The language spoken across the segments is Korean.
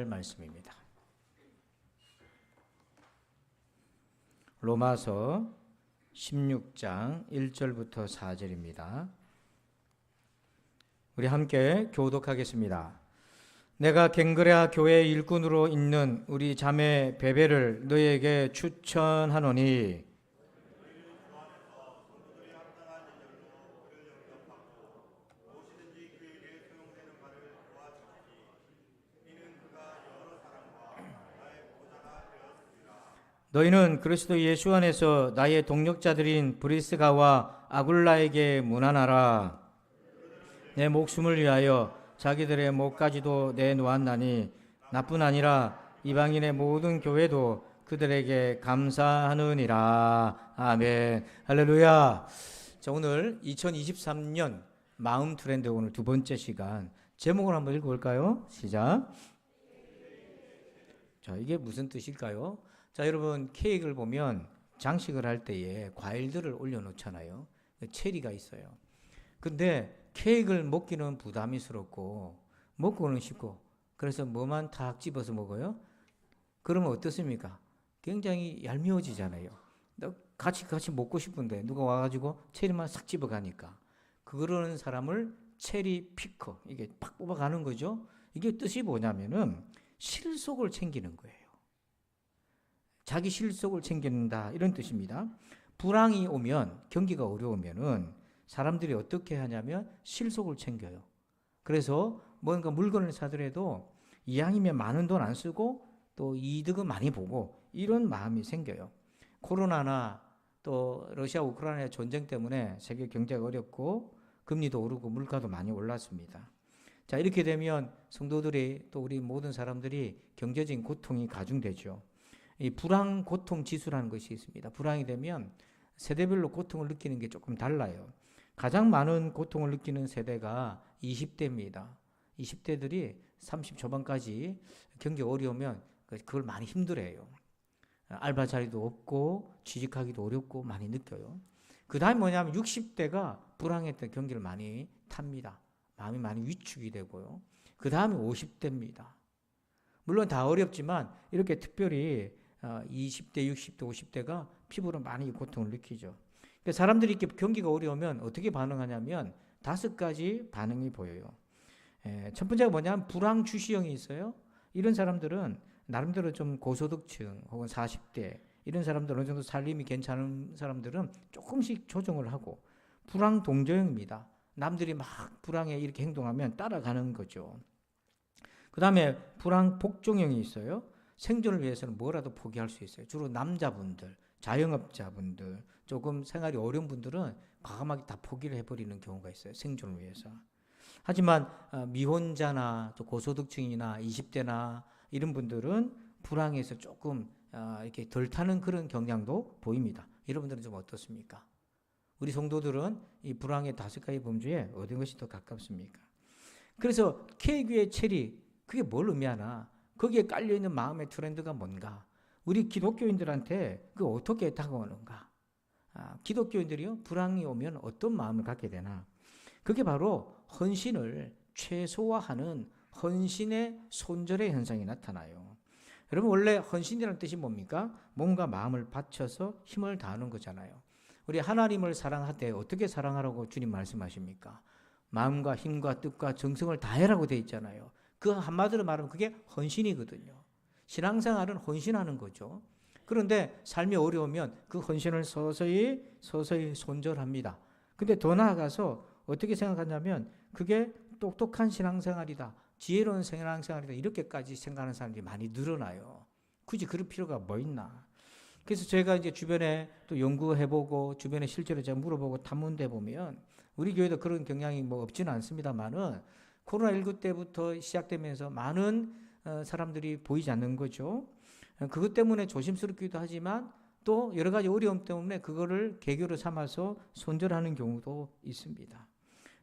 말씀입니다. 로마서 16장 1절부터 4절입니다. 우리 함께 교독하겠습니다. 내가 갱그레아 교회 일꾼으로 있는 우리 자매 베베를 너에게 추천하노니 너희는 그리스도 예수 안에서 나의 동력자들인 브리스가와 아굴라에게 문안하라. 내 목숨을 위하여 자기들의 목까지도 내놓았나니 나뿐 아니라 이방인의 모든 교회도 그들에게 감사하느니라. 아멘. 할렐루야. 자, 오늘 2023년 마음 트렌드 오늘 두 번째 시간 제목을 한번 읽어볼까요? 시작. 자, 이게 무슨 뜻일까요? 자, 여러분 케이크를 보면 장식을 할 때에 과일들을 올려놓잖아요. 체리가 있어요. 근데 케이크를 먹기는 부담스럽고 먹고는 쉽고 그래서 뭐만 탁 집어서 먹어요? 그러면 어떻습니까? 굉장히 얄미워지잖아요. 같이 먹고 싶은데 누가 와가지고 체리만 싹 집어가니까 그러는 사람을 체리 피커 이게 팍 뽑아가는 거죠. 이게 뜻이 뭐냐면은 실속을 챙기는 거예요. 자기 실속을 챙긴다 이런 뜻입니다. 불황이 오면 경기가 어려우면은 사람들이 어떻게 하냐면 실속을 챙겨요. 그래서 뭔가 물건을 사더라도 이왕이면 많은 돈 안 쓰고 또 이득은 많이 보고 이런 마음이 생겨요. 코로나나 또 러시아 우크라이나 전쟁 때문에 세계 경제가 어렵고 금리도 오르고 물가도 많이 올랐습니다. 자, 이렇게 되면 성도들이 또 우리 모든 사람들이 경제적인 고통이 가중되죠. 이 불황 고통 지수라는 것이 있습니다. 불황이 되면 세대별로 고통을 느끼는 게 조금 달라요. 가장 많은 고통을 느끼는 세대가 20대입니다. 20대들이 30 초반까지 경기가 어려우면 그걸 많이 힘들어해요. 알바 자리도 없고 취직하기도 어렵고 많이 느껴요. 그 다음에 뭐냐면 60대가 불황했던 경기를 많이 탑니다. 마음이 많이 위축이 되고요. 그 다음에 50대입니다. 물론 다 어렵지만 이렇게 특별히 20대, 60대, 50대가 피부로 많이 고통을 느끼죠. 그러니까 사람들이 이렇게 경기가 어려우면 어떻게 반응하냐면 5가지 반응이 보여요. 첫 번째가 뭐냐면 불황 주시형이 있어요. 이런 사람들은 나름대로 좀 고소득층 혹은 40대 이런 사람들 어느 정도 살림이 괜찮은 사람들은 조금씩 조정을 하고 불황 동조형입니다. 남들이 막 불황에 이렇게 행동하면 따라가는 거죠. 그 다음에 불황 복종형이 있어요. 생존을 위해서는 뭐라도 포기할 수 있어요. 주로 남자분들, 자영업자분들, 조금 생활이 어려운 분들은 과감하게 다 포기를 해버리는 경우가 있어요. 생존을 위해서. 하지만 미혼자나 또 고소득층이나 20대나 이런 분들은 불황에서 조금 이렇게 덜 타는 그런 경향도 보입니다. 여러분들은 좀 어떻습니까? 우리 성도들은 이 불황의 5가지 범주에 어떤 것이 더 가깝습니까? 그래서 케이크의 체리 그게 뭘 의미하나? 거기에 깔려있는 마음의 트렌드가 뭔가? 우리 기독교인들한테 그 어떻게 다가오는가? 기독교인들이요 불황이 오면 어떤 마음을 갖게 되나? 그게 바로 헌신을 최소화하는 헌신의 손절의 현상이 나타나요. 여러분 원래 헌신이라는 뜻이 뭡니까? 몸과 마음을 바쳐서 힘을 다하는 거잖아요. 우리 하나님을 사랑할 때 어떻게 사랑하라고 주님 말씀하십니까? 마음과 힘과 뜻과 정성을 다해라고 되어 있잖아요. 그 한마디로 말하면 그게 헌신이거든요. 신앙생활은 헌신하는 거죠. 그런데 삶이 어려우면 그 헌신을 서서히 손절합니다. 근데 더 나아가서 어떻게 생각하냐면 그게 똑똑한 신앙생활이다. 지혜로운 신앙생활이다. 이렇게까지 생각하는 사람들이 많이 늘어나요. 굳이 그럴 필요가 뭐 있나. 그래서 제가 이제 주변에 또 연구해보고 주변에 실제로 제가 물어보고 탐문해 보면 우리 교회도 그런 경향이 뭐 없지는 않습니다만은 코로나19 때부터 시작되면서 많은 사람들이 보이지 않는 거죠. 그것 때문에 조심스럽기도 하지만 또 여러 가지 어려움 때문에 그거를 계기로 삼아서 손절하는 경우도 있습니다.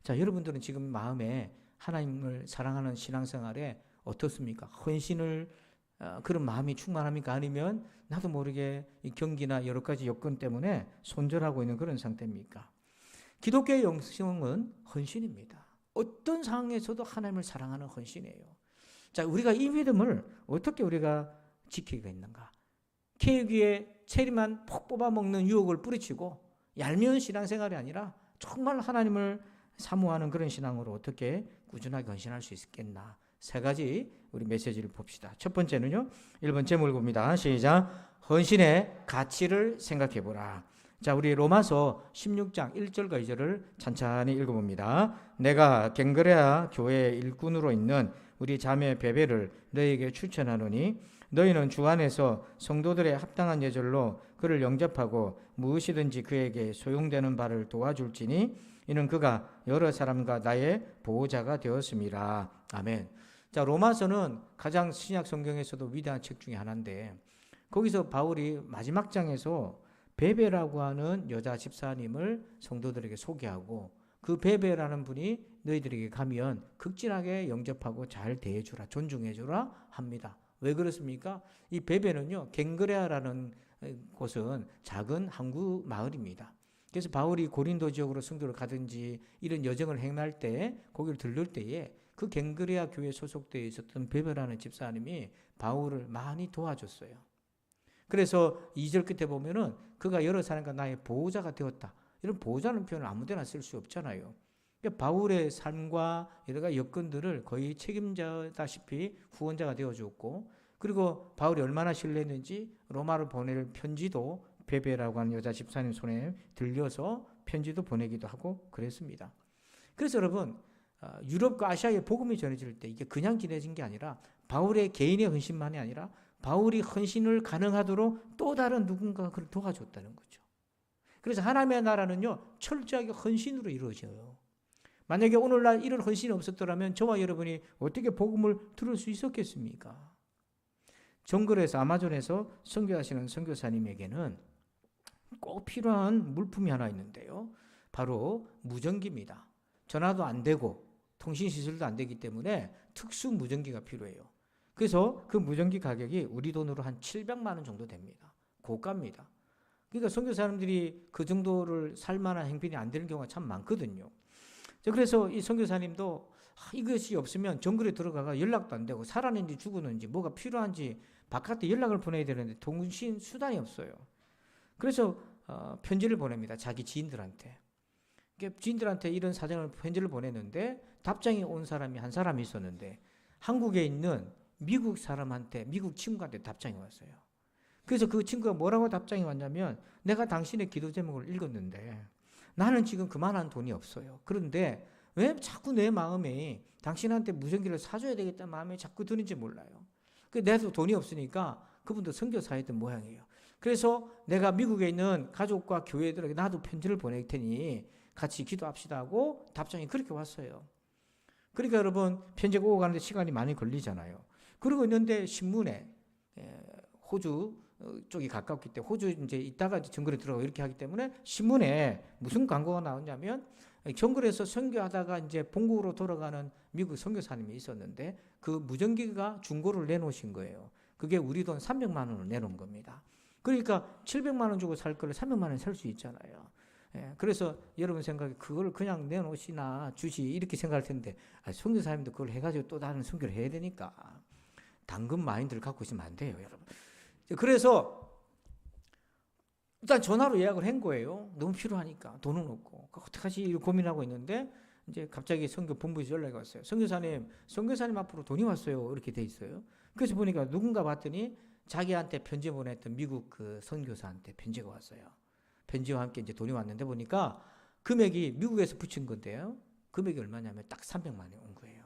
자, 여러분들은 지금 마음에 하나님을 사랑하는 신앙생활에 어떻습니까? 헌신을 그런 마음이 충만합니까? 아니면 나도 모르게 이 경기나 여러 가지 여건 때문에 손절하고 있는 그런 상태입니까? 기독교의 영성은 헌신입니다. 어떤 상황에서도 하나님을 사랑하는 헌신이에요. 자, 우리가 이 믿음을 어떻게 우리가 지키기가 있는가? 케이크 위에 체리만 폭 뽑아먹는 유혹을 뿌리치고 얄미운 신앙생활이 아니라 정말 하나님을 사모하는 그런 신앙으로 어떻게 꾸준하게 헌신할 수 있겠나? 세 가지 우리 메시지를 봅시다. 첫 번째는요, 1번 제목을 봅니다. 시작. 헌신의 가치를 생각해 보라. 자, 우리 로마서 16장 1절과 2절을 찬찬히 읽어봅니다. 내가 갱그레아 교회의 일꾼으로 있는 우리 자매 베베를 너희에게 추천하노니 너희는 주 안에서 성도들의 합당한 예절로 그를 영접하고 무엇이든지 그에게 소용되는 바를 도와줄지니 이는 그가 여러 사람과 나의 보호자가 되었음이라. 아멘. 자, 로마서는 가장 신약 성경에서도 위대한 책 중에 하나인데 거기서 바울이 마지막 장에서 베베라고 하는 여자 집사님을 성도들에게 소개하고 그 베베라는 분이 너희들에게 가면 극진하게 영접하고 잘 대해주라, 존중해주라 합니다. 왜 그렇습니까? 이 베베는요, 갱그레아라는 곳은 작은 항구 마을입니다. 그래서 바울이 고린도 지역으로 성도를 가든지 이런 여정을 행할 때 거기를 들를 때에 그 갱그레아 교회에 소속되어 있었던 베베라는 집사님이 바울을 많이 도와줬어요. 그래서 2절 끝에 보면은 그가 여러 사람과 나의 보호자가 되었다. 이런 보호자는 표현을 아무 데나 쓸 수 없잖아요. 그러니까 바울의 삶과 여러 가지 여건들을 거의 책임자다시피 후원자가 되어주었고, 그리고 바울이 얼마나 신뢰했는지 로마로 보낼 편지도 베베라고 하는 여자 집사님 손에 들려서 편지도 보내기도 하고 그랬습니다. 그래서 여러분, 유럽과 아시아에 복음이 전해질 때 이게 그냥 지내진 게 아니라 바울의 개인의 헌신만이 아니라 바울이 헌신을 가능하도록 또 다른 누군가가 그를 도와줬다는 거죠. 그래서 하나님의 나라는요, 철저하게 헌신으로 이루어져요. 만약에 오늘날 이런 헌신이 없었더라면 저와 여러분이 어떻게 복음을 들을 수 있었겠습니까? 정글에서 아마존에서 선교하시는 선교사님에게는 꼭 필요한 물품이 하나 있는데요. 바로 무전기입니다. 전화도 안 되고 통신시설도 안 되기 때문에 특수 무전기가 필요해요. 그래서 그 무전기 가격이 우리 돈으로 한 700만 원 정도 됩니다. 고가입니다. 그러니까 선교사님들이 그 정도를 살 만한 행편이 안 되는 경우가 참 많거든요. 그래서 이 선교사님도 이것이 없으면 정글에 들어가가 연락도 안 되고 살았는지 죽었는지 뭐가 필요한지 바깥에 연락을 보내야 되는데 통신 수단이 없어요. 그래서 편지를 보냅니다. 자기 지인들한테. 지인들한테 이런 사정을 편지를 보냈는데 답장이 온 사람이 한 사람이 있었는데 한국에 있는 미국 사람한테, 미국 친구한테 답장이 왔어요. 그래서 그 친구가 뭐라고 답장이 왔냐면, 내가 당신의 기도 제목을 읽었는데 나는 지금 그만한 돈이 없어요. 그런데 왜 자꾸 내 마음에 당신한테 무전기를 사줘야 되겠다는 마음이 자꾸 드는지 몰라요. 내도 돈이 없으니까 그분도 선교사였던 모양이에요. 그래서 내가 미국에 있는 가족과 교회들에게 나도 편지를 보낼 테니 같이 기도합시다 하고 답장이 그렇게 왔어요. 그러니까 여러분, 편지가 오고 가는데 시간이 많이 걸리잖아요. 그러고 있는데 신문에 호주 쪽이 가깝기 때문에 호주 이제 있다가 정글에 들어가고 이렇게 하기 때문에 신문에 무슨 광고가 나오냐면 정글에서 선교하다가 이제 본국으로 돌아가는 미국 선교사님이 있었는데 그 무전기가 중고를 내놓으신 거예요. 그게 우리 돈 300만 원을 내놓은 겁니다. 그러니까 700만 원 주고 살 거를 300만 원에 살 수 있잖아요. 그래서 여러분 생각에 그걸 그냥 내놓으시나 주시 이렇게 생각할 텐데 선교사님도 그걸 해가지고 또 다른 선교를 해야 되니까 당근 마인드를 갖고 있으면 안 돼요, 여러분. 그래서 일단 전화로 예약을 한 거예요. 너무 필요하니까 돈은 없고 어떡하지 고민하고 있는데 이제 갑자기 선교 본부에서 연락이 왔어요. 선교사님 앞으로 돈이 왔어요. 이렇게 돼 있어요. 그래서 보니까 누군가 봤더니 자기한테 편지 보냈던 미국 그 선교사한테 편지가 왔어요. 편지와 함께 이제 돈이 왔는데 보니까 금액이 미국에서 붙인 건데요. 금액이 얼마냐면 딱 300만 원이 온 거예요.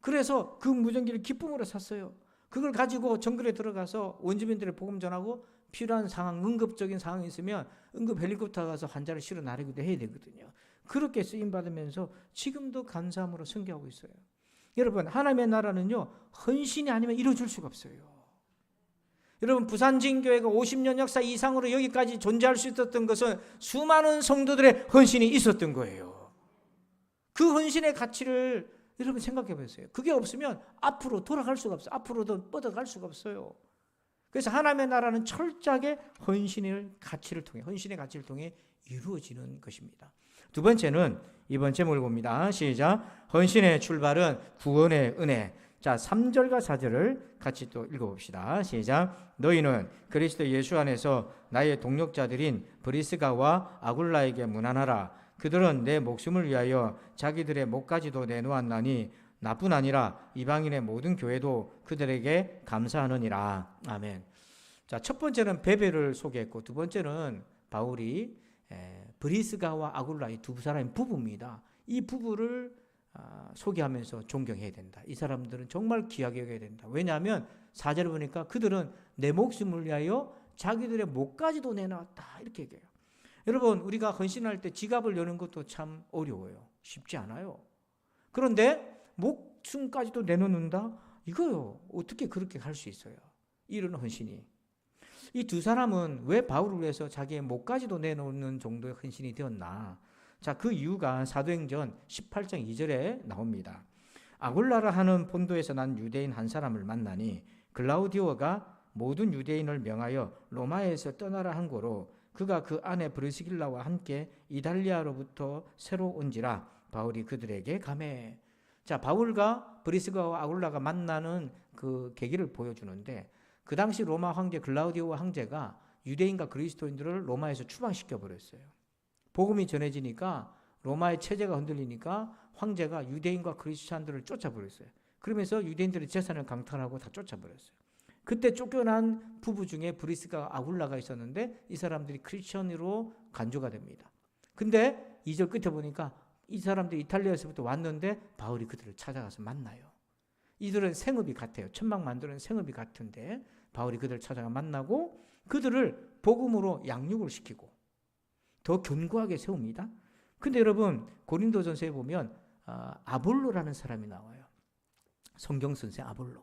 그래서 그 무전기를 기쁨으로 샀어요. 그걸 가지고 정글에 들어가서 원주민들의 복음 전하고 필요한 상황, 응급적인 상황이 있으면 응급 헬리콥터 가서 환자를 실어 나르기도 해야 되거든요. 그렇게 쓰임받으면서 지금도 감사함으로 선교하고 있어요. 여러분, 하나님의 나라는요, 헌신이 아니면 이루어질 수가 없어요. 여러분, 부산진교회가 50년 역사 이상으로 여기까지 존재할 수 있었던 것은 수많은 성도들의 헌신이 있었던 거예요. 그 헌신의 가치를 여러분 생각해 보세요. 그게 없으면 앞으로 돌아갈 수가 없어요. 앞으로도 뻗어갈 수가 없어요. 그래서 하나님의 나라는 철저하게 헌신의 가치를 통해 이루어지는 것입니다. 두 번째는 이번 제목을 봅니다. 시작. 헌신의 출발은 구원의 은혜. 자, 3절과 4절을 같이 또 읽어봅시다. 시작. 너희는 그리스도 예수 안에서 나의 동력자들인 브리스가와 아굴라에게 문안하라. 그들은 내 목숨을 위하여 자기들의 목까지도 내놓았나니 나뿐 아니라 이방인의 모든 교회도 그들에게 감사하느니라. 아멘. 자, 첫 번째는 베베를 소개했고, 두 번째는 바울이 브리스가와 아굴라 이 두 사람의 부부입니다. 이 부부를 소개하면서 존경해야 된다. 이 사람들은 정말 귀하게 여겨야 된다. 왜냐하면 4절을 보니까 그들은 내 목숨을 위하여 자기들의 목까지도 내놨다. 이렇게 얘기해요. 여러분, 우리가 헌신할 때 지갑을 여는 것도 참 어려워요. 쉽지 않아요. 그런데 목숨까지도 내놓는다? 이거요. 어떻게 그렇게 할 수 있어요? 이런 헌신이. 이 두 사람은 왜 바울을 위해서 자기의 목까지도 내놓는 정도의 헌신이 되었나? 자, 그 이유가 사도행전 18장 2절에 나옵니다. 아굴라라 하는 본도에서 난 유대인 한 사람을 만나니 글라우디오가 모든 유대인을 명하여 로마에서 떠나라 한 거로 그가 그 아내 브리스길라와 함께 이달리아로부터 새로 온지라 바울이 그들에게 가매. 자, 바울과 브리스가와 아굴라가 만나는 그 계기를 보여주는데, 그 당시 로마 황제 글라우디오 황제가 유대인과 그리스도인들을 로마에서 추방시켜 버렸어요. 복음이 전해지니까 로마의 체제가 흔들리니까 황제가 유대인과 크리스찬들을 쫓아버렸어요. 그러면서 유대인들의 재산을 강탈하고 다 쫓아버렸어요. 그때 쫓겨난 부부 중에 브리스가 아굴라가 있었는데 이 사람들이 크리스천으로 간주가 됩니다. 근데 2절 끝에 보니까 이 사람들이 이탈리아에서부터 왔는데 바울이 그들을 찾아가서 만나요. 이들은 생업이 같아요. 천막 만드는 생업이 같은데 바울이 그들을 찾아가 만나고 그들을 복음으로 양육을 시키고 더 견고하게 세웁니다. 근데 여러분, 고린도전서에 보면 아볼로라는 사람이 나와요. 성경 선생 아볼로.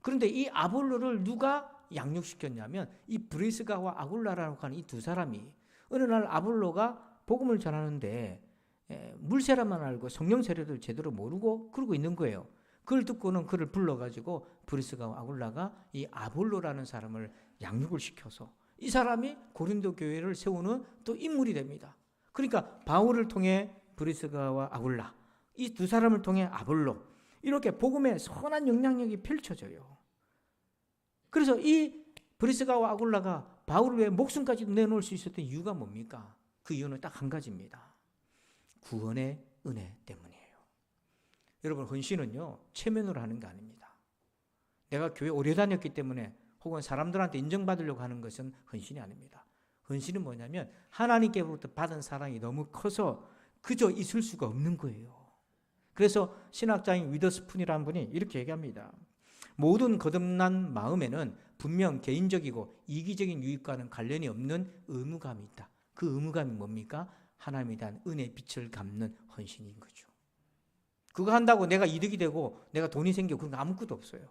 그런데 이 아볼로를 누가 양육시켰냐면 이 브리스가와 아굴라라고 하는 이 두 사람이 어느 날 아볼로가 복음을 전하는데 물세례만 알고 성령 세례를 제대로 모르고 그러고 있는 거예요. 그걸 듣고는 그를 불러가지고 브리스가와 아굴라가 이 아볼로라는 사람을 양육을 시켜서 이 사람이 고린도 교회를 세우는 또 인물이 됩니다. 그러니까 바울을 통해 브리스가와 아굴라, 이 두 사람을 통해 아볼로, 이렇게 복음의 선한 영향력이 펼쳐져요. 그래서 이 브리스가와 아굴라가 바울을 위해 목숨까지 내놓을 수 있었던 이유가 뭡니까? 그 이유는 딱 한 가지입니다. 구원의 은혜 때문이에요. 여러분, 헌신은요 체면으로 하는 게 아닙니다. 내가 교회 오래 다녔기 때문에 혹은 사람들한테 인정받으려고 하는 것은 헌신이 아닙니다. 헌신은 뭐냐면 하나님께로부터 받은 사랑이 너무 커서 그저 있을 수가 없는 거예요. 그래서 신학자인 위더스푼이라는 분이 이렇게 얘기합니다. 모든 거듭난 마음에는 분명 개인적이고 이기적인 유익과는 관련이 없는 의무감이 있다. 그 의무감이 뭡니까? 하나님에 대한 은혜의 빛을 갚는 헌신인 거죠. 그거 한다고 내가 이득이 되고 내가 돈이 생기고 그런 거 아무것도 없어요.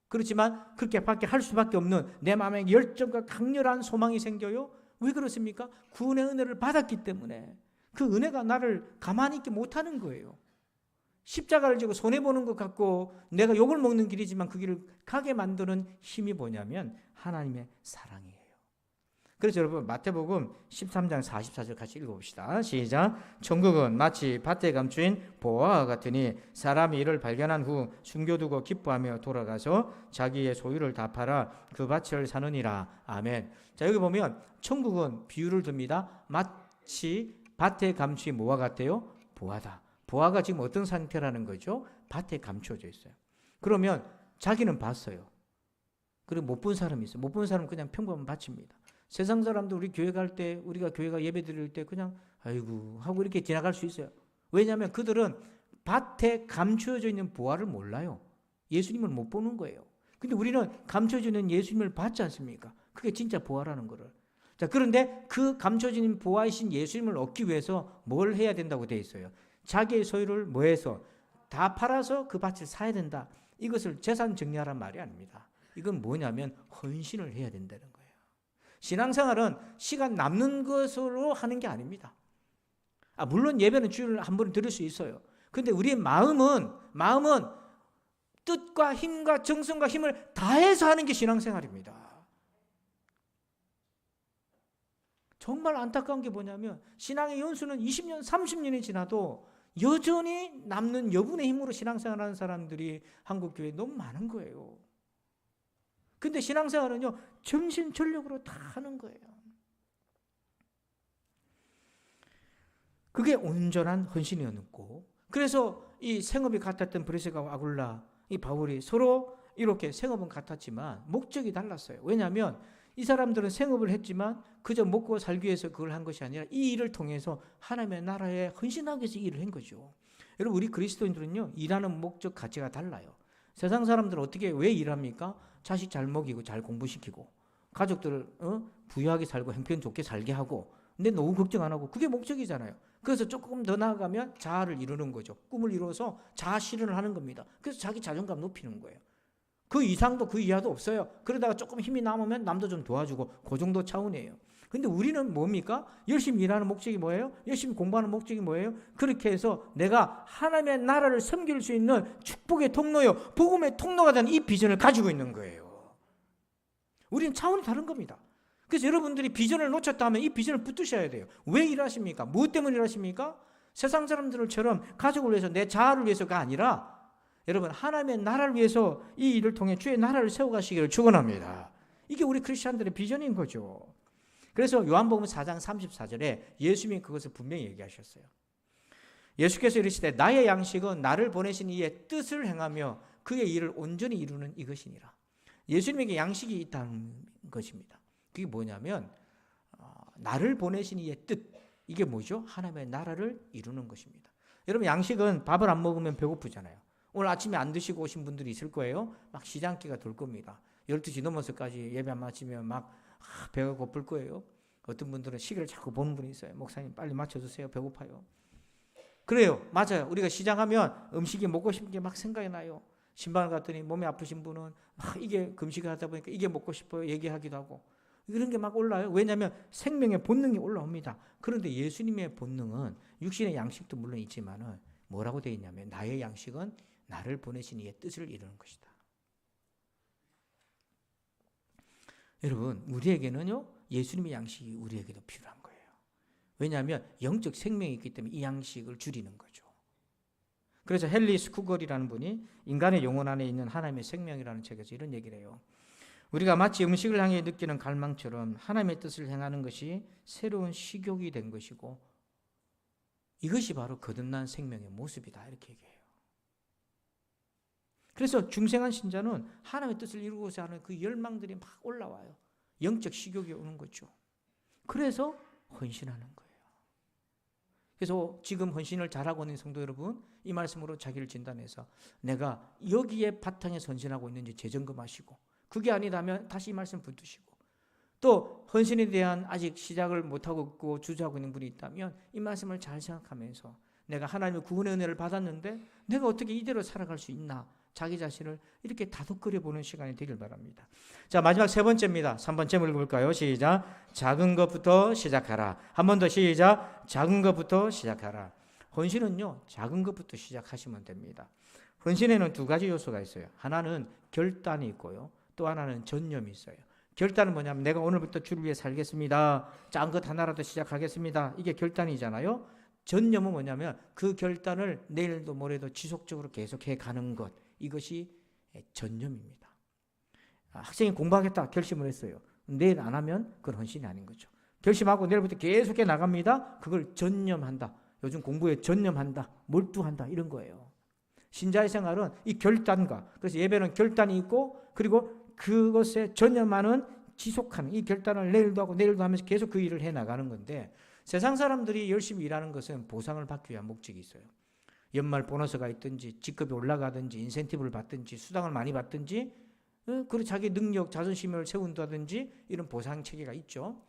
그렇지만 그렇게밖에 할 수밖에 없는 내 마음에 열정과 강렬한 소망이 생겨요. 왜 그렇습니까? 구원의 은혜를 받았기 때문에 그 은혜가 나를 가만히 있게 못하는 거예요. 십자가를 지고 손해보는 것 같고 내가 욕을 먹는 길이지만 그 길을 가게 만드는 힘이 뭐냐면 하나님의 사랑이에요. 그래서 여러분, 마태복음 13장 44절 같이 읽어봅시다. 시작. 천국은 마치 밭에 감추인 보화와 같으니 사람이 이를 발견한 후 숨겨두고 기뻐하며 돌아가서 자기의 소유를 다 팔아 그 밭을 사느니라. 아멘. 자, 여기 보면 천국은 비유를 듭니다. 마치 밭에 감추인 뭐와 같아요? 보화다. 보화가 지금 어떤 상태라는 거죠? 밭에 감춰져 있어요. 그러면 자기는 봤어요. 그리고 못 본 사람이 있어요. 못 본 사람은 그냥 평범한 밭입니다. 세상 사람도 우리 교회 갈 때, 우리가 교회가 예배 드릴 때 그냥 아이고 하고 이렇게 지나갈 수 있어요. 왜냐하면 그들은 밭에 감춰져 있는 보화를 몰라요. 예수님을 못 보는 거예요. 근데 우리는 감춰져 있는 예수님을 봤지 않습니까? 그게 진짜 보화라는 거를. 자, 그런데 그 감춰진 보화이신 예수님을 얻기 위해서 뭘 해야 된다고 되어 있어요? 자기의 소유를 뭐해서 다 팔아서 그 밭을 사야 된다. 이것을 재산 정리하란 말이 아닙니다. 이건 뭐냐면 헌신을 해야 된다는 거예요. 신앙생활은 시간 남는 것으로 하는 게 아닙니다. 물론 예배는 주일에 한 번 드릴 수 있어요. 그런데 우리의 마음은 뜻과 힘과 정성과 힘을 다해서 하는 게 신앙생활입니다. 정말 안타까운 게 뭐냐면 신앙의 연수는 20년, 30년이 지나도 여전히 남는 여분의 힘으로 신앙생활하는 사람들이 한국교회에 너무 많은 거예요. 근데 신앙생활은요, 전심전력으로 다 하는 거예요. 그게 온전한 헌신이었고, 그래서 이 생업이 같았던 브리스가와 아굴라, 이 바울이 서로 이렇게 생업은 같았지만 목적이 달랐어요. 왜냐하면 이 사람들은 생업을 했지만 그저 먹고 살기 위해서 그걸 한 것이 아니라 이 일을 통해서 하나님의 나라에 헌신하기 위해서 일을 한 거죠. 여러분, 우리 그리스도인들은요, 일하는 목적 가치가 달라요. 세상 사람들은 어떻게 왜 일합니까? 자식 잘 먹이고 잘 공부시키고 가족들을 부유하게 살고 형편 좋게 살게 하고, 근데 노후 걱정 안 하고, 그게 목적이잖아요. 그래서 조금 더 나아가면 자아를 이루는 거죠. 꿈을 이루어서 자아 실현을 하는 겁니다. 그래서 자기 자존감 높이는 거예요. 그 이상도 그 이하도 없어요. 그러다가 조금 힘이 남으면 남도 좀 도와주고, 그 정도 차원이에요. 근데 우리는 뭡니까? 열심히 일하는 목적이 뭐예요? 열심히 공부하는 목적이 뭐예요? 그렇게 해서 내가 하나님의 나라를 섬길 수 있는 축복의 통로요, 복음의 통로가 되는 이 비전을 가지고 있는 거예요. 우리는 차원이 다른 겁니다. 그래서 여러분들이 비전을 놓쳤다 하면 이 비전을 붙드셔야 돼요. 왜 일하십니까? 무엇 때문에 일하십니까? 세상 사람들처럼 가족을 위해서, 내 자아를 위해서가 아니라 여러분, 하나님의 나라를 위해서 이 일을 통해 주의 나라를 세워가시기를 축원합니다. 이게 우리 크리스찬들의 비전인 거죠. 그래서 요한복음 4장 34절에 예수님이 그것을 분명히 얘기하셨어요. 예수께서 이르시되 나의 양식은 나를 보내신 이의 뜻을 행하며 그의 일을 온전히 이루는 이것이니라. 예수님에게 양식이 있다는 것입니다. 그게 뭐냐면 나를 보내신 이의 뜻, 이게 뭐죠? 하나님의 나라를 이루는 것입니다. 여러분, 양식은 밥을 안 먹으면 배고프잖아요. 오늘 아침에 안 드시고 오신 분들이 있을 거예요. 막 시장기가 돌 겁니다. 12시 넘어서까지 예배 안 마치면 막 배가 고플 거예요. 어떤 분들은 시계를 자꾸 보는 분이 있어요. 목사님 빨리 맞춰주세요. 배고파요. 그래요. 맞아요. 우리가 시장하면 음식이 먹고 싶은 게 막 생각이 나요. 신방을 갔더니 몸이 아프신 분은 막 이게 금식을 하다 보니까 이게 먹고 싶어요. 얘기하기도 하고. 이런 게 막 올라요. 왜냐하면 생명의 본능이 올라옵니다. 그런데 예수님의 본능은 육신의 양식도 물론 있지만은 뭐라고 되어 있냐면 나의 양식은 나를 보내신 이의 뜻을 이루는 것이다. 여러분, 우리에게는요, 예수님의 양식이 우리에게도 필요한 거예요. 왜냐하면 영적 생명이 있기 때문에 이 양식을 줄이는 거죠. 그래서 헨리 스쿠걸이라는 분이 인간의 영혼 안에 있는 하나님의 생명이라는 책에서 이런 얘기를 해요. 우리가 마치 음식을 향해 느끼는 갈망처럼 하나님의 뜻을 행하는 것이 새로운 식욕이 된 것이고, 이것이 바로 거듭난 생명의 모습이다, 이렇게 얘기해요. 그래서 중생한 신자는 하나님의 뜻을 이루고자 하는 그 열망들이 막 올라와요. 영적 식욕이 오는 거죠. 그래서 헌신하는 거예요. 그래서 지금 헌신을 잘하고 있는 성도 여러분, 이 말씀으로 자기를 진단해서 내가 여기에 바탕에서 헌신하고 있는지 재점검하시고, 그게 아니라면 다시 이 말씀 붙드시고, 또 헌신에 대한 아직 시작을 못하고 있고 주저하고 있는 분이 있다면 이 말씀을 잘 생각하면서 내가 하나님의 구원의 은혜를 받았는데 내가 어떻게 이대로 살아갈 수 있나, 자기 자신을 이렇게 다독거려 보는 시간이 되길 바랍니다. 자, 마지막 세 번째입니다. 3번째 읽어볼까요? 시작. 작은 것부터 시작하라. 한 번 더 시작. 작은 것부터 시작하라. 헌신은요, 작은 것부터 시작하시면 됩니다. 헌신에는 두 가지 요소가 있어요. 하나는 결단이 있고요, 또 하나는 전념이 있어요. 결단은 뭐냐면 내가 오늘부터 주를 위해 살겠습니다. 작은 것 하나라도 시작하겠습니다. 이게 결단이잖아요. 전념은 뭐냐면 그 결단을 내일도 모레도 지속적으로 계속해 가는 것, 이것이 전념입니다. 학생이 공부하겠다 결심을 했어요. 내일 안 하면 그건 헌신이 아닌 거죠. 결심하고 내일부터 계속해 나갑니다. 그걸 전념한다. 요즘 공부에 전념한다, 몰두한다, 이런 거예요. 신자의 생활은 이 결단과, 그래서 예배는 결단이 있고, 그리고 그것에 전념하는, 지속하는, 이 결단을 내일도 하고 내일도 하면서 계속 그 일을 해 나가는 건데, 세상 사람들이 열심히 일하는 것은 보상을 받기 위한 목적이 있어요. 연말 보너스가 있든지, 직급이 올라가든지, 인센티브를 받든지, 수당을 많이 받든지, 그리고 자기 능력, 자존심을 세운다든지, 이런 보상 체계가 있죠.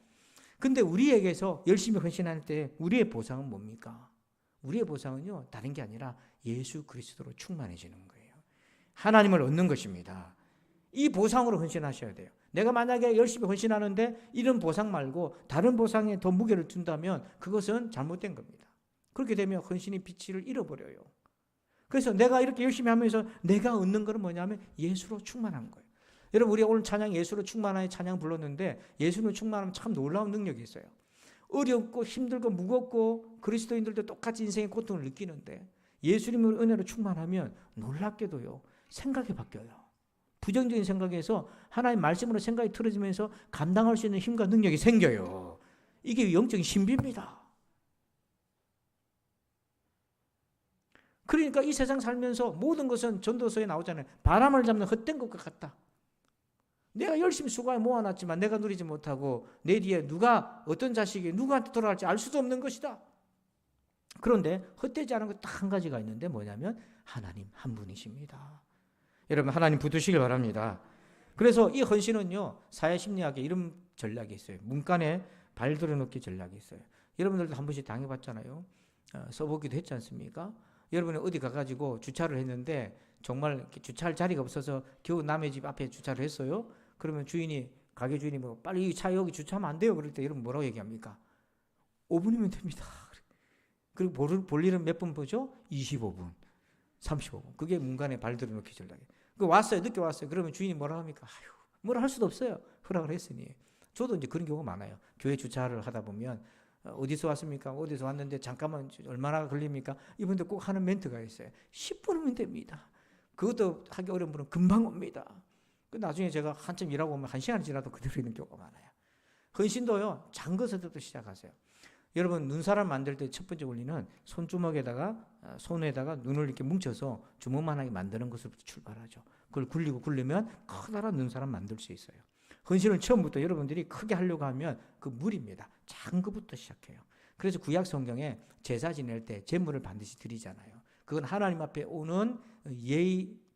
근데 우리에게서 열심히 헌신할 때 우리의 보상은 뭡니까? 우리의 보상은요, 다른 게 아니라 예수 그리스도로 충만해지는 거예요. 하나님을 얻는 것입니다. 이 보상으로 헌신하셔야 돼요. 내가 만약에 열심히 헌신하는데 이런 보상 말고 다른 보상에 더 무게를 둔다면 그것은 잘못된 겁니다. 그렇게 되면 헌신의 빛을 잃어버려요. 그래서 내가 이렇게 열심히 하면서 내가 얻는 것은 뭐냐면 예수로 충만한 거예요. 여러분, 우리가 오늘 찬양 예수로 충만하여 찬양 불렀는데, 예수로 충만하면 참 놀라운 능력이 있어요. 어렵고 힘들고 무겁고 그리스도인들도 똑같이 인생의 고통을 느끼는데 예수님의 은혜로 충만하면 놀랍게도요, 생각이 바뀌어요. 부정적인 생각에서 하나님 말씀으로 생각이 틀어지면서 감당할 수 있는 힘과 능력이 생겨요. 이게 영적인 신비입니다. 그러니까 이 세상 살면서 모든 것은 전도서에 나오잖아요. 바람을 잡는 헛된 것과 같다. 내가 열심히 수고해 모아놨지만 내가 누리지 못하고 내 뒤에 누가 어떤 자식이 누구한테 돌아갈지 알 수도 없는 것이다. 그런데 헛되지 않은 것 딱 한 가지가 있는데 뭐냐면 하나님 한 분이십니다. 여러분 하나님 붙드시길 바랍니다. 그래서 이 헌신은요, 사회심리학에 이런 전략이 있어요. 문간에 발 들여놓기 전략이 있어요. 여러분들도 한 번씩 당해봤잖아요. 써보기도 했지 않습니까? 여러분이 어디 가가지고 주차를 했는데 정말 주차할 자리가 없어서 겨우 남의 집 앞에 주차를 했어요. 그러면 가게 주인이 뭐 빨리 이 차 여기 주차하면 안 돼요. 그럴 때 여러분 뭐라고 얘기합니까? 5분이면 됩니다. 그리고 볼 일은 몇 분 보죠? 25분, 35분. 그게 문간에 발 들여놓기 전략이에요. 왔어요. 늦게 왔어요. 그러면 주인이 뭐라 합니까? 아유, 뭐라 할 수도 없어요. 허락을 했으니. 저도 이제 그런 경우가 많아요. 교회 주차를 하다 보면 어디서 왔습니까? 어디서 왔는데 잠깐만 얼마나 걸립니까? 이분들 꼭 하는 멘트가 있어요. 10분이면 됩니다. 그것도 하기 어려운 분은 금방 옵니다. 나중에 제가 한참 일하고 오면 1시간이 지나도 그대로 있는 경우가 많아요. 헌신도요, 작은 것에서부터 시작하세요. 여러분 눈사람 만들 때 첫 번째 원리는 손에다가 눈을 이렇게 뭉쳐서 주먹만하게 만드는 것으로부터 출발하죠. 그걸 굴리면 커다란 눈사람 만들 수 있어요. 헌신을 처음부터 여러분들이 크게 하려고 하면 그 무리입니다. 작은 것부터 시작해요. 그래서 구약 성경에 제사 지낼 때 제물을 반드시 드리잖아요. 그건 하나님 앞에 오는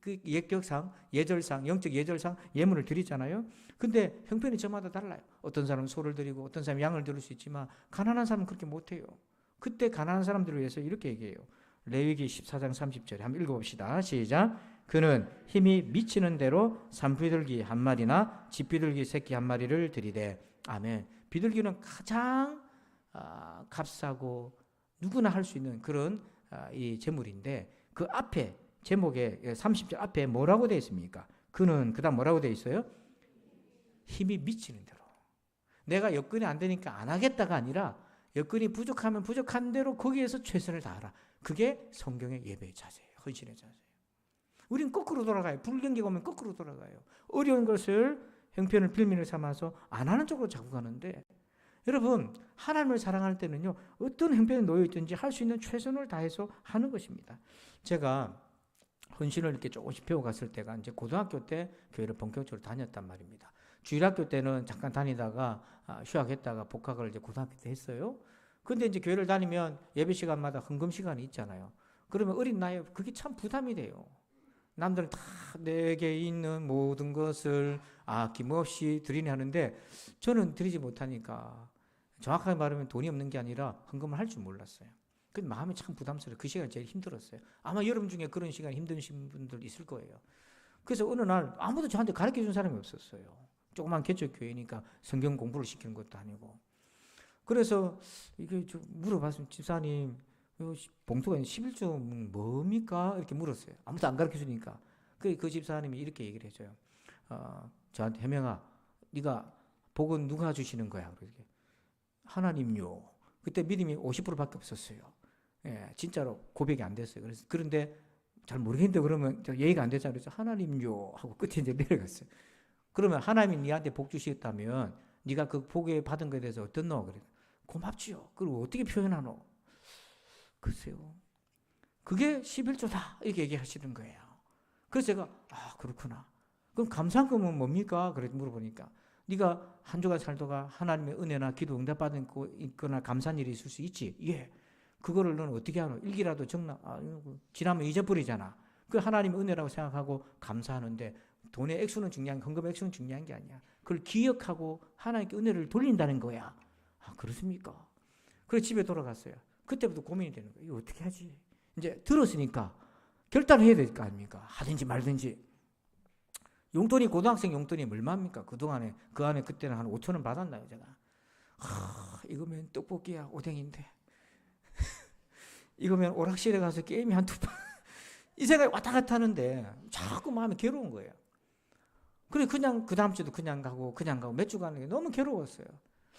예격상, 예절상, 영적 예절상 예물을 드리잖아요. 근데 형편이 저마다 달라요. 어떤 사람은 소를 드리고 어떤 사람은 양을 드릴 수 있지만 가난한 사람은 그렇게 못해요. 그때 가난한 사람들을 위해서 이렇게 얘기해요. 레위기 14장 30절에 한번 읽어봅시다. 시작. 그는 힘이 미치는 대로 산비둘기 한 마리나 집비둘기 새끼 한 마리를 드리되. 아멘. 비둘기는 가장 값싸고 누구나 할 수 있는 그런 이 제물인데 그 앞에 제목에 30절 앞에 뭐라고 되어 있습니까? 그는 그다음 뭐라고 되어 있어요? 힘이 미치는 대로. 내가 여건이 안 되니까 안 하겠다가 아니라 여건이 부족하면 부족한 대로 거기에서 최선을 다하라. 그게 성경의 예배의 자세예요. 헌신의 자세예요. 우린 거꾸로 돌아가요. 불경기가 오면 거꾸로 돌아가요. 어려운 것을 형편을 빌미를 삼아서 안 하는 쪽으로 자꾸 가는데, 여러분 하나님을 사랑할 때는요, 어떤 형편에 놓여 있든지 할 수 있는 최선을 다해서 하는 것입니다. 제가 헌신을 이렇게 조금씩 배워갔을 때가 이제 고등학교 때 교회를 본격적으로 다녔단 말입니다. 주일학교 때는 잠깐 다니다가 휴학했다가 복학을 이제 고등학교 때 했어요. 근데 이제 교회를 다니면 예배 시간마다 헌금 시간이 있잖아요. 그러면 어린 나이에 그게 참 부담이 돼요. 남들은 다 내게 있는 모든 것을 아낌없이 드리니 하는데 저는 드리지 못하니까, 정확하게 말하면 돈이 없는 게 아니라 헌금을 할 줄 몰랐어요. 그 마음이 참 부담스러워요. 그 시간이 제일 힘들었어요. 아마 여러분 중에 그런 시간이 힘드신 분들 있을 거예요. 그래서 어느 날 아무도 저한테 가르쳐준 사람이 없었어요. 조그만 개척교회니까 성경 공부를 시키는 것도 아니고. 그래서 이게 좀 물어봤어요. 집사님, 봉투가 11조 뭡니까? 이렇게 물었어요. 아무도 안 가르쳐주니까. 그 집사님이 이렇게 얘기를 해줘요. 저한테, 혜명아, 네가 복은 누가 주시는 거야? 그러게. 하나님요. 그때 믿음이 50%밖에 없었어요. 예, 진짜로 고백이 안 됐어요. 그런데 잘 모르겠는데 그러면 예의가 안 되잖아요. 그래서 하나님요 하고 끝에 이제 내려갔어요. 그러면 하나님이 네한테 복 주시겠다면 네가 그 복에 받은 것에 대해서 어떻노? 그래. 고맙지요. 그리고 어떻게 표현하노? 글쎄요. 그게 11조다 이렇게 얘기하시는 거예요. 그래서 제가 그렇구나. 그럼 감사금은 뭡니까? 그렇게 물어보니까 네가 한 주간 살다가 하나님의 은혜나 기도 응답받은 거 있거나 감사한 일이 있을 수 있지. 예. 그거를 너는 어떻게 하노? 일기라도 적나? 지나면 잊어버리잖아. 그 하나님의 은혜라고 생각하고 감사하는데 돈의 액수는 중요한, 헌금의 액수는 중요한 게 아니야. 그걸 기억하고 하나님께 은혜를 돌린다는 거야. 그렇습니까? 그래서 집에 돌아갔어요. 그때부터 고민이 되는 거예요. 이거 어떻게 하지? 이제 들었으니까 결단을 해야 될 거 아닙니까? 하든지 말든지. 용돈이, 고등학생 용돈이 얼마입니까? 그 안에 그때는 한 5천 원 받았나요, 제가? 이거면 떡볶이야, 오뎅인데. 이거면 오락실에 가서 게임이 한 2판. 이 생각이 왔다 갔다 하는데 자꾸 마음이 괴로운 거예요. 그래, 그냥 그 다음 주도 그냥 가고 몇 주간 너무 괴로웠어요.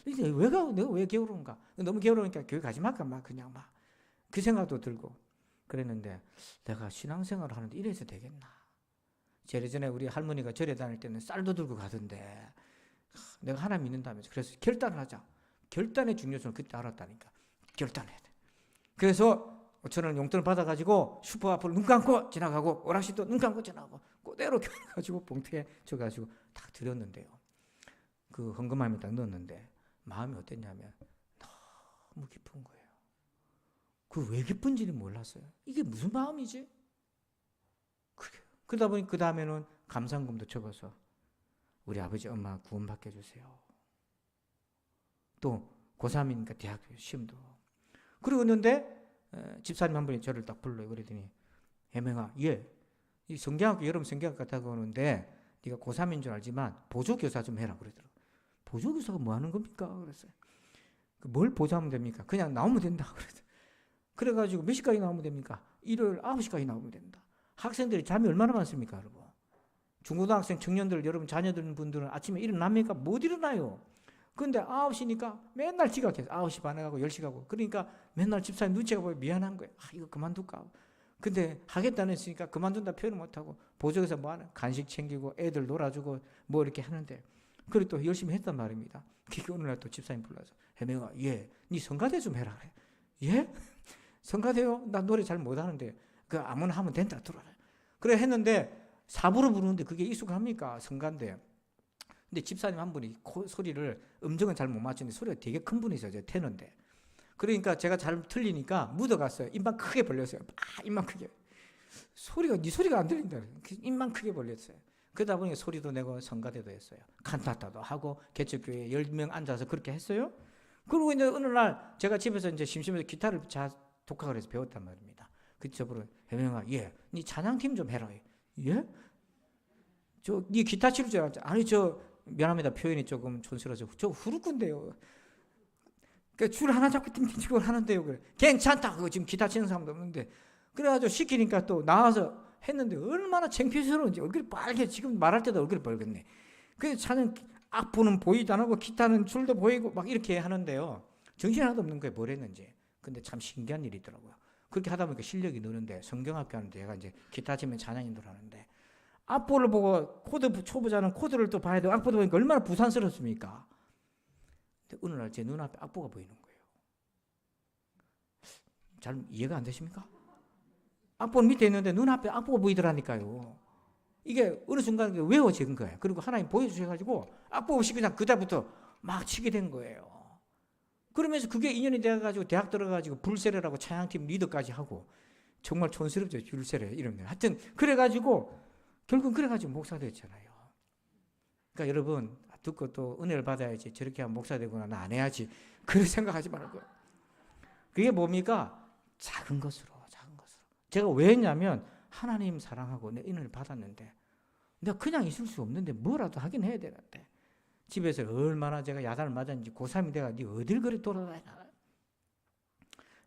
이제 내가 왜 게으른가? 너무 게으르니까 교회 가지 말까 막 그냥 막 그 생각도 들고 그랬는데 내가 신앙생활을 하는데 이래서 되겠나? 예전에 우리 할머니가 절에 다닐 때는 쌀도 들고 가던데 내가 하나님 믿는다면서 그래서 결단을 하자. 결단의 중요성을 그때 알았다니까. 결단해야 돼. 그래서 5,000원 용돈을 받아가지고 슈퍼 앞으로 눈 감고 지나가고 오락실도 눈 감고 지나가고 그대로 가지고 봉투에 줘가지고 딱 드렸는데요. 그 헌금함에 딱 넣었는데 마음이 어땠냐면 너무 기쁜 거예요. 그 왜 기쁜지는 몰랐어요. 이게 무슨 마음이지? 그러다 보니 그 다음에는 감상금도 적어서 우리 아버지 엄마 구원받게 해주세요. 또 고3이니까 대학교 시험도. 그러고 있는데 집사님 한 분이 저를 딱 불러요. 그러더니 혜명아, 이 성경학교 여러분 성경학 같다고 하는데 네가 고3인 줄 알지만 보조교사 좀 해라 그러더라고. 보조교사가 뭐 하는 겁니까? 그랬어요. 뭘 보조하면 됩니까? 그냥 나오면 된다 그랬어요. 그래가지고 몇 시까지 나오면 됩니까? 일요일 9시까지 나오면 된다. 학생들이 잠이 얼마나 많습니까, 여러분? 중고등학생 청년들 여러분 자녀들 분들은 아침에 일어납니까? 못 일어나요. 그런데 9시니까 맨날 지각해서 9시 반에 가고 10시 가고 그러니까 맨날 집사님 눈치가 보여 미안한 거예요. 이거 그만둘까? 근데 하겠다는 했으니까 그만둔다 표현을 못하고 보조교사 뭐 하는 간식 챙기고 애들 놀아주고 뭐 이렇게 하는데 그리고 또 열심히 했단 말입니다. 그게 어느 날 또 집사님 불러서 혜명아 네 성가대 좀 해라 그래. 예? 성가대요? 나 노래 잘 못하는데 그 아무나 하면 된다 들어라. 그래 했는데 4부로 부르는데 그게 익숙합니까? 성가인데. 근데 집사님 한 분이 소리를 음정은 잘 못 맞추는데 소리가 되게 큰 분이세요. 테너인데. 그러니까 제가 잘 틀리니까 묻어갔어요. 입만 크게 벌렸어요. 입만 크게. 네 소리가 안 들린다. 입만 크게 벌렸어요. 그러다 보니 소리도 내고 성가대도 했어요. 칸타타도 하고 개척교회에 10명 앉아서 그렇게 했어요. 그리고 이제 어느 날 제가 집에서 이제 심심해서 기타를 독학을 해서 배웠단 말입니다. 그 저보러 혜명아, 네 찬양팀 좀 해라. 예? 네 기타 치를 줄 알았죠? 아니 미안합니다. 표현이 조금 촌스러워서 저 후루꾼데요. 그러니까 줄 하나 잡고 띵띵치고 하는데요. 그래. 괜찮다. 그거 지금 기타 치는 사람도 없는데. 그래가지고 시키니까 또 나와서 했는데 얼마나 창피스러운지 얼굴이 빨개. 지금 말할 때도 얼굴이 빨갛네. 그래서 차는 악보는 보이도 안 하고 기타는 줄도 보이고 막 이렇게 하는데요. 정신 하나도 없는 거예요. 뭘 했는지. 근데 참 신기한 일이 있더라고요. 그렇게 하다 보니까 실력이 느는데 성경학교 하는데 제가 이제 기타 치면 찬양인들 하는데 악보를 보고 초보자는 코드를 또 봐야 되고 악보도 보니까 얼마나 부산스럽습니까? 근데 어느 날 제 눈앞에 악보가 보이는 거예요. 잘 이해가 안 되십니까? 악보는 밑에 있는데 눈앞에 악보가 보이더라니까요. 이게 어느 순간 외워진 거예요. 그리고 하나님 보여주셔가지고 악보 없이 그냥 그때부터 막 치게 된 거예요. 그러면서 그게 인연이 돼가지고 대학 들어가가지고 불세례라고 찬양팀 리더까지 하고 정말 촌스럽죠. 불세례 이름들. 하여튼 그래가지고 결국은 그래가지고 목사 됐잖아요. 그러니까 여러분 듣고 또 은혜를 받아야지 저렇게 하면 목사 되구나 나 안 해야지 그런 생각하지 말고 그게 뭡니까? 작은 것으로. 제가 왜 했냐면 하나님 사랑하고 내 은혜를 받았는데 내가 그냥 있을 수 없는데 뭐라도 하긴 해야 되는데 집에서 얼마나 제가 야단을 맞았는지 고3이 내가 네 어딜 그리 돌아다니나.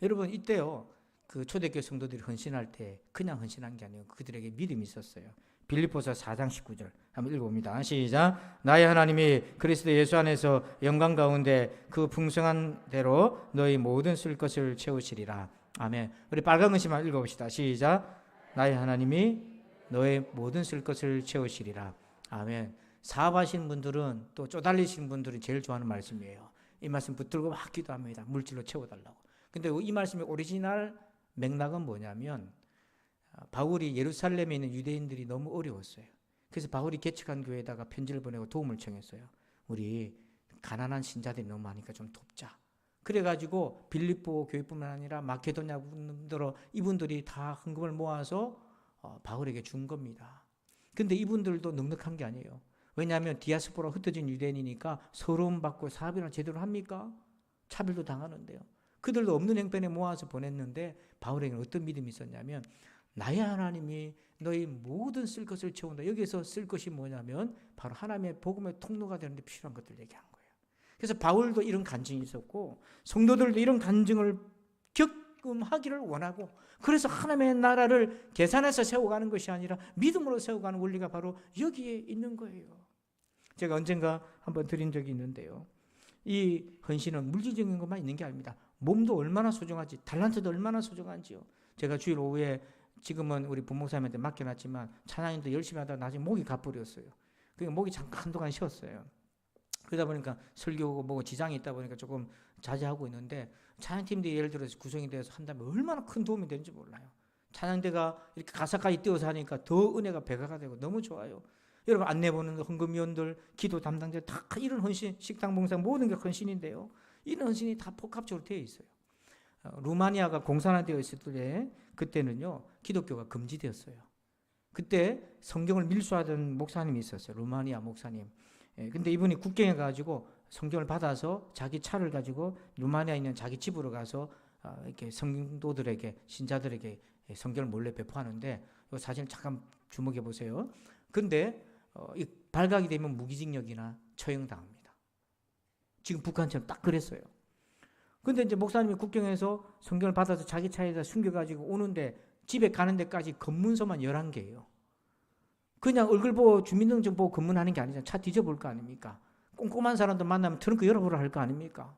여러분 이때요 그 초대교회 성도들이 헌신할 때 그냥 헌신한 게 아니고 그들에게 믿음이 있었어요. 빌립보서 4장 19절 한번 읽어봅니다. 시작. 나의 하나님이 그리스도 예수 안에서 영광 가운데 그 풍성한 대로 너희 모든 쓸 것을 채우시리라. 아멘. 우리 빨간 글씨만 읽어봅시다. 시작. 나의 하나님이 너의 모든 쓸 것을 채우시리라. 아멘. 사업하시는 분들은 또 쪼달리시는 분들이 제일 좋아하는 말씀이에요. 이 말씀 붙들고 막 기도합니다. 물질로 채워달라고. 근데 이 말씀의 오리지널 맥락은 뭐냐면 바울이 예루살렘에 있는 유대인들이 너무 어려웠어요. 그래서 바울이 개척한 교회에다가 편지를 보내고 도움을 청했어요. 우리 가난한 신자들이 너무 많으니까 좀 돕자. 그래가지고 빌립보 교회뿐만 아니라 마케도냐 분들로 이분들이 다 헌금을 모아서 바울에게 준 겁니다. 근데 이분들도 넉넉한 게 아니에요. 왜냐하면 디아스포라 흩어진 유대인이니까 서러움받고 사업이나 제대로 합니까? 차별도 당하는데요. 그들도 없는 형편에 모아서 보냈는데 바울에게는 어떤 믿음이 있었냐면 나의 하나님이 너희 모든 쓸 것을 채운다. 여기서 쓸 것이 뭐냐면 바로 하나님의 복음의 통로가 되는데 필요한 것들 얘기한 거예요. 그래서 바울도 이런 간증이 있었고 성도들도 이런 간증을 경험하기를 원하고 그래서 하나님의 나라를 계산해서 세워가는 것이 아니라 믿음으로 세워가는 원리가 바로 여기에 있는 거예요. 제가 언젠가 한번 드린 적이 있는데요. 이 헌신은 물질적인 것만 있는 게 아닙니다. 몸도 얼마나 소중하지, 달란트도 얼마나 소중한지요. 제가 주일 오후에 지금은 우리 부목사님한테 맡겨놨지만 찬양인도 열심히 하다가 나중에 목이 가버렸어요. 그러니까 목이 잠깐 한동안 쉬었어요. 그러다 보니까 설교고 뭐 지장이 있다 보니까 조금 자제하고 있는데, 찬양팀들이 예를 들어서 구성이 돼서 한다면 얼마나 큰 도움이 되는지 몰라요. 찬양대가 이렇게 가사까지 띄워서 하니까 더 은혜가 배가가 되고 너무 좋아요. 여러분 안내보는 헌금위원들, 기도 담당자 다 이런 헌신, 식당 봉사 모든 게 헌신인데요. 이런 헌신이 다 복합적으로 되어 있어요. 루마니아가 공산화되어 있을 때 그때는요 기독교가 금지되었어요. 그때 성경을 밀수하던 목사님이 있었어요. 루마니아 목사님. 근데 이분이 국경에 가지고 성경을 받아서 자기 차를 가지고 루마니아에 있는 자기 집으로 가서 이렇게 성도들에게, 신자들에게 성경을 몰래 배포하는데, 이 사진을 잠깐 주목해 보세요. 근데 이 발각이 되면 무기징역이나 처형당합니다. 지금 북한처럼 딱 그랬어요. 근데 이제 목사님이 국경에서 성경을 받아서 자기 차에다 숨겨가지고 오는데, 집에 가는 데까지 검문소만 11개예요. 그냥 얼굴 보고 주민등록 보고 검문하는 게 아니잖아요. 차 뒤져볼 거 아닙니까? 꼼꼼한 사람들 만나면 트렁크 열어보라 할 거 아닙니까?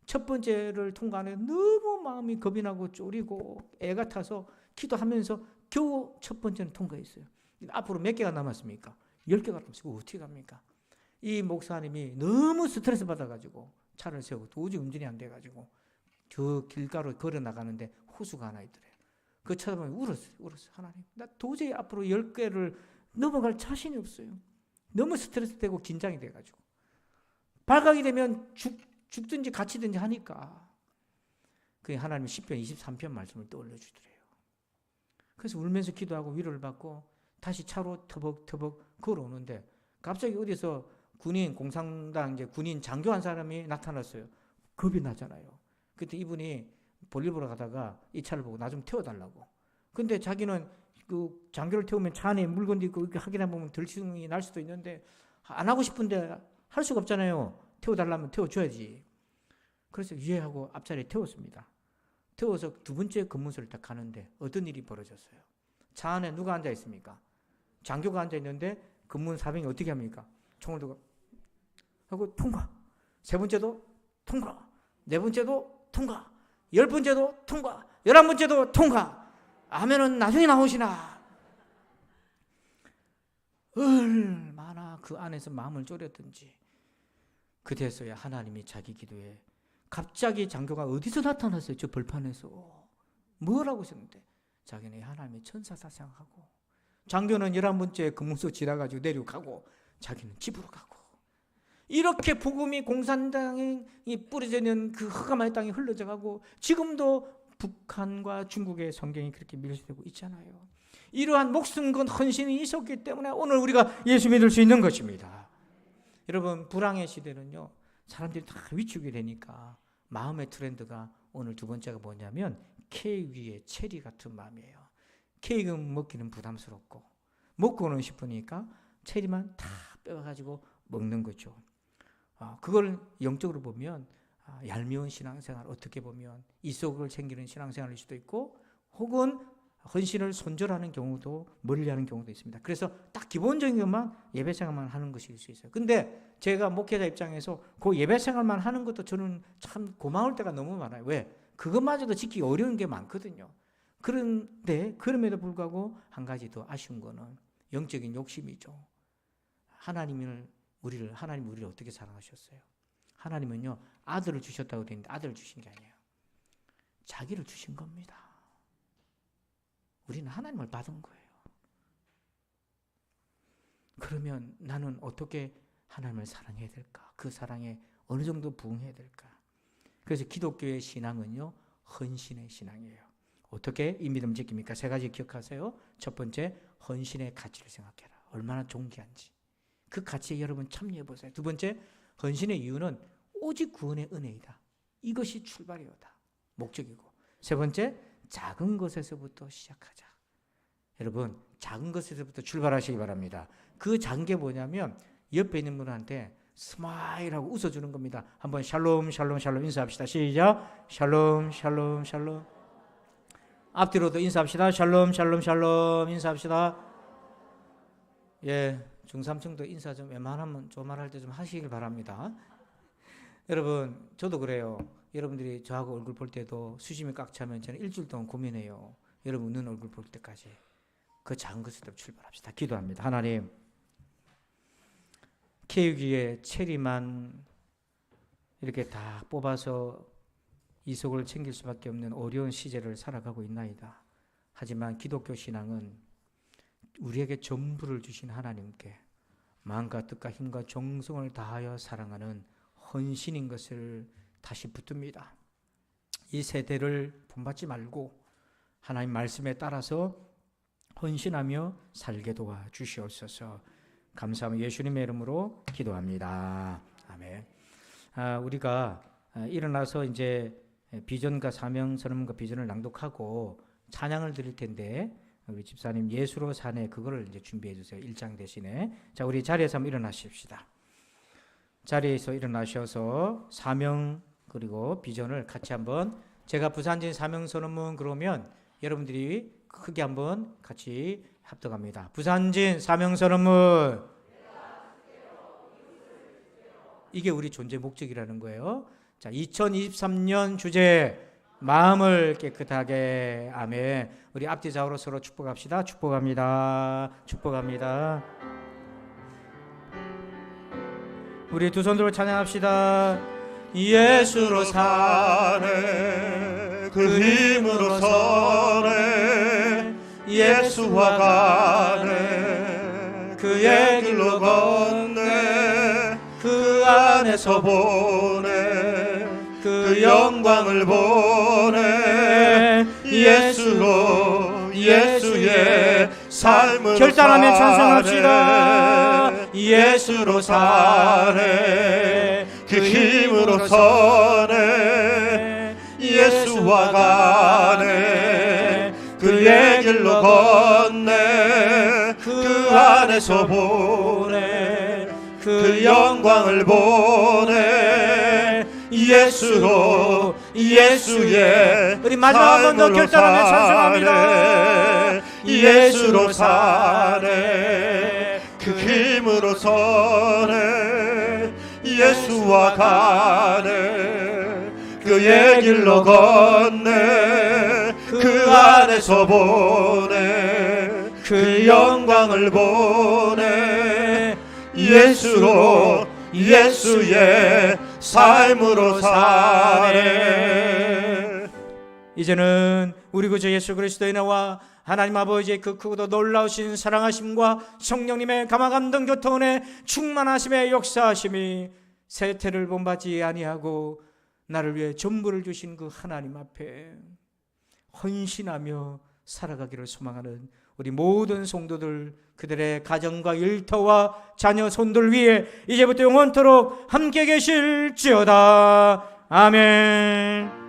첫 번째를 통과하는 너무 마음이 겁이 나고 쫄이고 애 같아서 기도하면서 겨우 첫 번째는 통과했어요. 앞으로 몇 개가 남았습니까? 10개가 남았어요. 어떻게 갑니까? 이 목사님이 너무 스트레스 받아가지고 차를 세우고 도저히 운전이 안 돼가지고 저 길가로 걸어 나가는데 호수가 하나 있더래요. 그거 쳐다보면 울었어요. 하나님, 나 도저히 앞으로 10개를 넘어갈 자신이 없어요. 너무 스트레스 되고 긴장이 돼가지고. 발각이 되면 죽든지 갇히든지 하니까. 그게 하나님이 시편 23편 말씀을 떠올려 주더래요. 그래서 울면서 기도하고 위로를 받고 다시 차로 터벅터벅 걸어오는데, 갑자기 어디서 군인, 공산당 이제 군인 장교 한 사람이 나타났어요. 겁이 나잖아요. 그때 이분이 볼일 보러 가다가 이 차를 보고 나 좀 태워달라고. 근데 자기는 그 장교를 태우면 차 안에 물건도 있고 이렇게 확인해 보면 들증이 날 수도 있는데 안 하고 싶은데 할 수가 없잖아요. 태워달라면 태워줘야지. 그래서 이해하고 앞자리에 태웠습니다. 태워서 두 번째 검문소를 딱 가는데 어떤 일이 벌어졌어요? 차 안에 누가 앉아 있습니까? 장교가 앉아 있는데 검문 사병이 어떻게 합니까? 총을 들고 하고 통과. 세 번째도 통과. 네 번째도 통과. 10번째도 통과. 11번째도 통과. 하면은 나중에 나오시나. 얼마나 그 안에서 마음을 졸였든지. 그때서야 하나님이 자기 기도에 갑자기 장교가 어디서 나타났어요? 저 벌판에서. 뭐라고 하셨는데? 자기는 하나님의 천사다 생각하고, 장교는 11번째 근무소 지나가지고 내려가고, 자기는 집으로 가고. 이렇게 복음이 공산당이 뿌려져 있는 그 흑암의 땅이 흘러져 가고, 지금도 북한과 중국의 성경이 그렇게 밀수되고 있잖아요. 이러한 목숨 건 헌신이 있었기 때문에 오늘 우리가 예수 믿을 수 있는 것입니다. 여러분, 불황의 시대는요, 사람들이 다 위축이 되니까 마음의 트렌드가 오늘 두 번째가 뭐냐면 케이크 위에 체리 같은 마음이에요. 케이크는 먹기는 부담스럽고 먹고는 싶으니까 체리만 다 빼가지고 먹는 거죠. 그걸 영적으로 보면 얄미운 신앙생활, 어떻게 보면 이속을 챙기는 신앙생활일 수도 있고, 혹은 헌신을 손절하는 경우도, 멀리하는 경우도 있습니다. 그래서 딱 기본적인 것만 예배생활만 하는 것일 수 있어요. 근데 제가 목회자 입장에서 그 예배생활만 하는 것도 저는 참 고마울 때가 너무 많아요. 왜? 그것마저도 지키기 어려운 게 많거든요. 그런데 그럼에도 불구하고 한 가지 더 아쉬운 거는 영적인 욕심이죠. 하나님이 우리를 어떻게 사랑하셨어요? 하나님은요, 아들을 주셨다고 되어 있는데 아들을 주신 게 아니에요. 자기를 주신 겁니다. 우리는 하나님을 받은 거예요. 그러면 나는 어떻게 하나님을 사랑해야 될까? 그 사랑에 어느 정도 부응해야 될까? 그래서 기독교의 신앙은요, 헌신의 신앙이에요. 어떻게 이 믿음 지킵니까? 세 가지 기억하세요. 첫 번째, 헌신의 가치를 생각해라. 얼마나 존귀한지. 그 가치에 여러분 참여해 보세요. 두 번째, 헌신의 이유는 오직 구원의 은혜이다. 이것이 출발이오다. 목적이고. 세 번째, 작은 것에서부터 시작하자. 여러분, 작은 것에서부터 출발하시기 바랍니다. 그 작은 게 뭐냐면 옆에 있는 분한테 스마일하고 웃어주는 겁니다. 한번 샬롬 샬롬 샬롬 인사합시다. 시작. 샬롬 샬롬 샬롬. 앞뒤로도 인사합시다. 샬롬 샬롬 샬롬 인사합시다. 예, 중삼층도 인사 좀 웬만하면 조말할 때 좀 하시길 바랍니다. 여러분 저도 그래요. 여러분들이 저하고 얼굴 볼 때도 수심이 꽉 차면 저는 일주일 동안 고민해요. 여러분 눈 얼굴 볼 때까지. 그 작은 것부터 출발합시다. 기도합니다. 하나님, 케이크의 체리만 이렇게 다 뽑아서 이속을 챙길 수밖에 없는 어려운 시절을 살아가고 있나이다. 하지만 기독교 신앙은 우리에게 전부를 주신 하나님께 마음과 뜻과 힘과 정성을 다하여 사랑하는 헌신인 것을 다시 붙듭니다. 이 세대를 본받지 말고 하나님 말씀에 따라서 헌신하며 살게 도와 주시옵소서. 감사하며 예수님의 이름으로 기도합니다. 아멘. 우리가 일어나서 이제 비전과 사명 선언과 비전을 낭독하고 찬양을 드릴 텐데 우리 집사님 예수로 사네 그거를 이제 준비해 주세요. 1장 대신에. 자, 우리 자리에서 한번 일어나십시다. 자리에서 일어나셔서 사명 그리고 비전을 같이 한번, 제가 부산진 사명 선언문 그러면 여러분들이 크게 한번 같이 합독합니다. 부산진 사명 선언문. 이게 우리 존재 목적이라는 거예요. 자, 2023년 주제 마음을 깨끗하게. 아멘. 우리 앞뒤 좌우로 서로 축복합시다. 축복합니다. 축복합니다. 우리 두 손 들어 찬양합시다. 예수로 사네 그 힘으로 서네 예수와 가네 그의 길로 걷네 그 안에서 보네 그 영광을 보네 예수로 예수의 삶을 결단하며 찬송합시다. 예수로 사네 그 힘으로 서네 예수와 가네 그의 길로 걷네 그 안에서 보네 그 영광을 보네 예수로 예수의 우리 마지막 한 번 더 결단하며 찬송합니다. 예수로 사네 그 힘으로 서네 예수와 가네 그의 길로 걷네 그 안에서 보네 그 영광을 보네 예수로 예수의 삶으로 사네. 이제는 우리 구주 예수 그리스도의 나와 하나님 아버지의 그 크고도 놀라우신 사랑하심과 성령님의 감화감동 교통의 충만하심의 역사하심이 세태를 본받지 아니하고 나를 위해 전부를 주신 그 하나님 앞에 헌신하며 살아가기를 소망하는 우리 모든 성도들, 그들의 가정과 일터와 자녀 손들 위에 이제부터 영원토록 함께 계실지어다. 아멘.